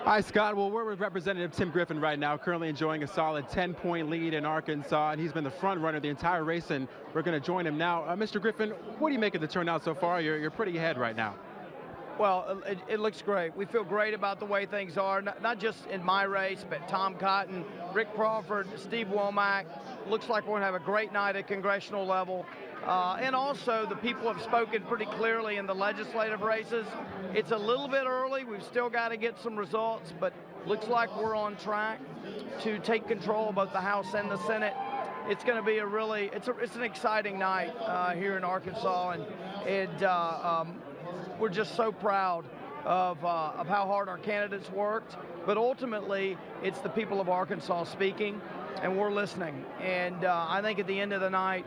Hi, Scott. Well, we're with Representative Tim Griffin right now, currently enjoying a solid 10-point lead in Arkansas, and he's been the front runner the entire race, and we're going to join him now. Mr. Griffin, what do you make of the turnout so far? You're pretty ahead right now. Well, it looks great. We feel great about the way things are, not just in my race, but Tom Cotton, Rick Crawford, Steve Womack. Looks like we're going to have a great night at congressional level. And also, the people have spoken pretty clearly in the legislative races. It's a little bit early. We've still got to get some results, but looks like we're on track to take control of both the House and the Senate. It's going to be it's an exciting night here in Arkansas, and we're just so proud of how hard our candidates worked. But ultimately, it's the people of Arkansas speaking, and we're listening. And I think at the end of the night,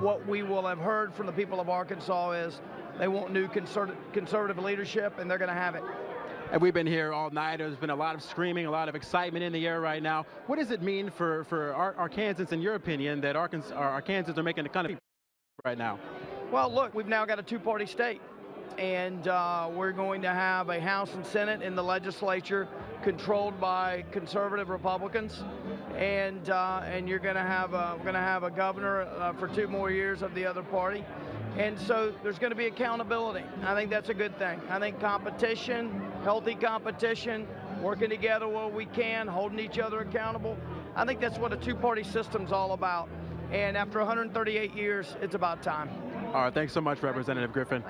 what we will have heard from the people of Arkansas is they want new conservative leadership, and they're going to have it. And we've been here all night. There's been a lot of screaming, a lot of excitement in the air right now. What does it mean for Arkansans, in your opinion, that Arkansans are making the kind of right now? Well, look, we've now got a two-party state, and we're going to have a House and Senate in the legislature controlled by conservative Republicans, and you're going to have a governor for 2 more years of the other party. And so there's going to be accountability. I think that's a good thing. I think competition, healthy competition, working together where we can, holding each other accountable. I think that's what a two-party system's all about. And after 138 years, it's about time. All right, thanks so much, Representative Griffin.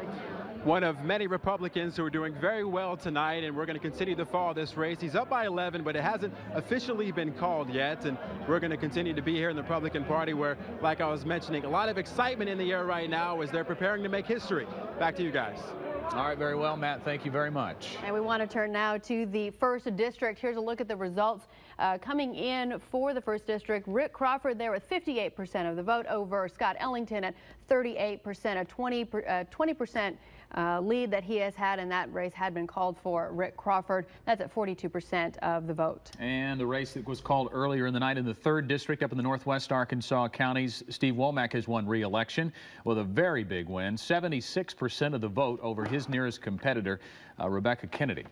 One of many Republicans who are doing very well tonight, and we're going to continue to follow this race. He's up by 11, but it hasn't officially been called yet, and we're going to continue to be here in the Republican Party where, like I was mentioning, a lot of excitement in the air right now as they're preparing to make history. Back to you guys. All right, very well, Matt. Thank you very much. And we want to turn now to the 1st District. Here's a look at the results coming in for the 1st District. Rick Crawford there with 58% of the vote over Scott Ellington at 38%, a 20% lead that he has had, and that race had been called for Rick Crawford. That's at 42% of the vote. And the race that was called earlier in the night in the 3rd District up in the northwest Arkansas counties, Steve Womack has won re-election with a very big win, 76% of the vote over his nearest competitor, Rebecca Kennedy.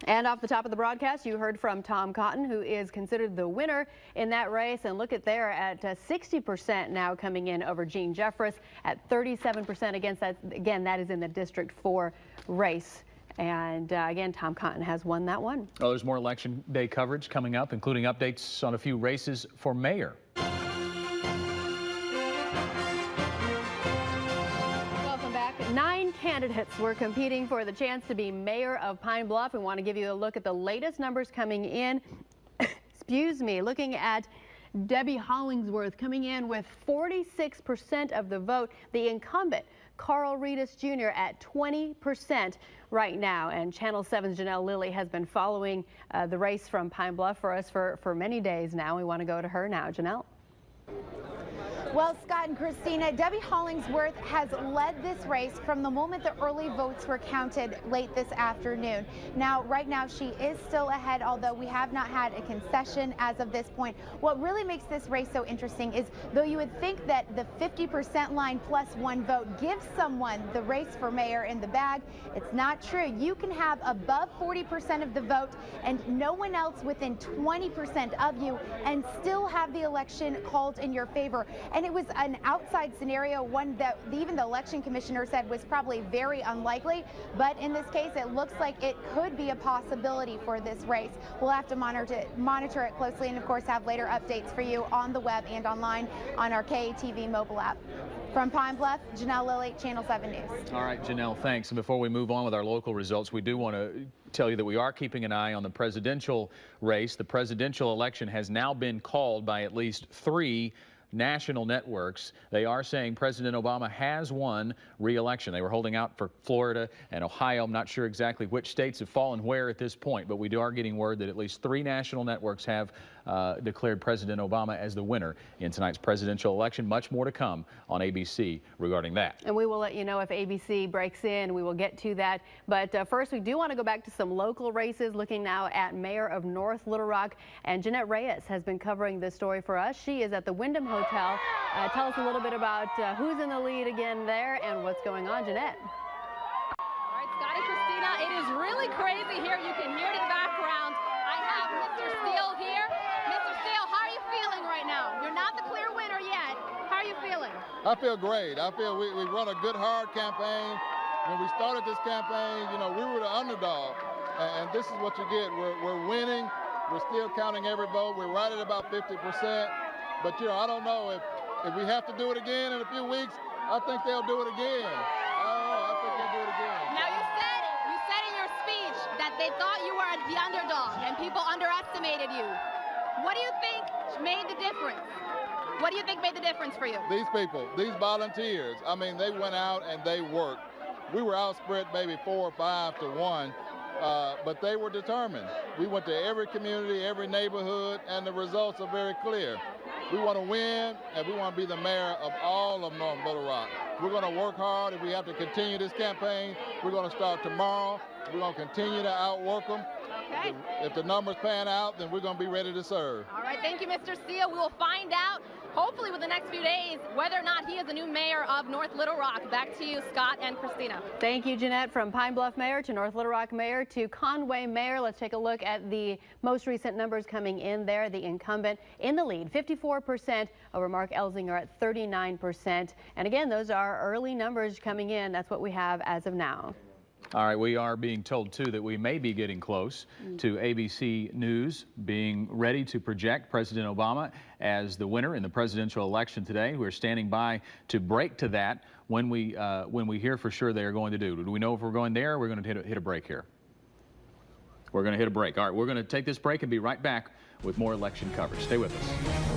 And off the top of the broadcast, you heard from Tom Cotton, who is considered the winner in that race. And look at there at 60% now coming in over Gene Jeffress at 37% against that. Again, that is in the District 4 race. And again, Tom Cotton has won that one. Oh, there's more Election Day coverage coming up, including updates on a few races for mayor. Welcome back. 9 candidates were competing for the chance to be mayor of Pine Bluff. We want to give you a look at the latest numbers coming in. Excuse me, looking at Debbie Hollingsworth coming in with 46% of the vote. The incumbent, Carl Reedus Jr. at 20% right now. And Channel 7's Janelle Lilly has been following the race from Pine Bluff for us for many days now. We want to go to her now. Janelle. Well, Scott and Christina, Debbie Hollingsworth has led this race from the moment the early votes were counted late this afternoon. Now, right now, she is still ahead, although we have not had a concession as of this point. What really makes this race so interesting is, though you would think that the 50% line plus 1 vote gives someone the race for mayor in the bag, it's not true. You can have above 40% of the vote and no one else within 20% of you and still have the election called in your favor. And it was an outside scenario, one that even the election commissioner said was probably very unlikely. But in this case, it looks like it could be a possibility for this race. We'll have to monitor it closely and, of course, have later updates for you on the web and online on our KATV mobile app. From Pine Bluff, Janelle Lilly, Channel 7 News. All right, Janelle, thanks. And before we move on with our local results, we do want to tell you that we are keeping an eye on the presidential race. The presidential election has now been called by at least 3 national networks. They are saying President Obama has won re-election. They were holding out for Florida and Ohio. I'm not sure exactly which states have fallen where at this point, but we are getting word that at least 3 national networks have declared President Obama as the winner in tonight's presidential election. Much more to come on ABC regarding that. And we will let you know if ABC breaks in. We will get to that. But first, we do want to go back to some local races, looking now at Mayor of North Little Rock. And Jeanette Reyes has been covering this story for us. She is at the Wyndham Hotel. Tell us a little bit about who's in the lead again there and what's going on, Jeanette. All right, Scott and Christina, it is really crazy here. You can hear it in the background. I have Mr. Steele here. Mr. Steele, how are you feeling right now? You're not the clear winner yet. How are you feeling? I feel great. I feel we run a good, hard campaign. When we started this campaign, you know, we were the underdog. And this is what you get. We're winning. We're still counting every vote. We're right at about 50%. But, you know, I don't know if we have to do it again in a few weeks, I think they'll do it again. I think they'll do it again. Now, you said in your speech that they thought you were the underdog and people underestimated you. What do you think made the difference? What do you think made the difference for you? These people, these volunteers, I mean, they went out and they worked. We were outspread maybe 4 or 5 to 1, but they were determined. We went to every community, every neighborhood, and the results are very clear. We want to win, and we want to be the mayor of all of North Little Rock. We're going to work hard. If we have to continue this campaign, we're going to start tomorrow. We're going to continue to outwork them. Okay. If the numbers pan out, then we're going to be ready to serve. All right, thank you, Mr. Steele. We will find out, hopefully within the next few days, whether or not he is the new mayor of North Little Rock. Back to you, Scott and Christina. Thank you, Jeanette. From Pine Bluff Mayor to North Little Rock Mayor to Conway Mayor. Let's take a look at the most recent numbers coming in there. The incumbent in the lead, 54% over Mark Elzinger at 39%. And again, those are early numbers coming in. That's what we have as of now. All right, we are being told, too, that we may be getting close to ABC News being ready to project President Obama as the winner in the presidential election today. We're standing by to break to that when we hear for sure they are going to do. Do we know if we're going there? We're going to hit a break here. We're going to hit a break. All right, we're going to take this break and be right back with more election coverage. Stay with us.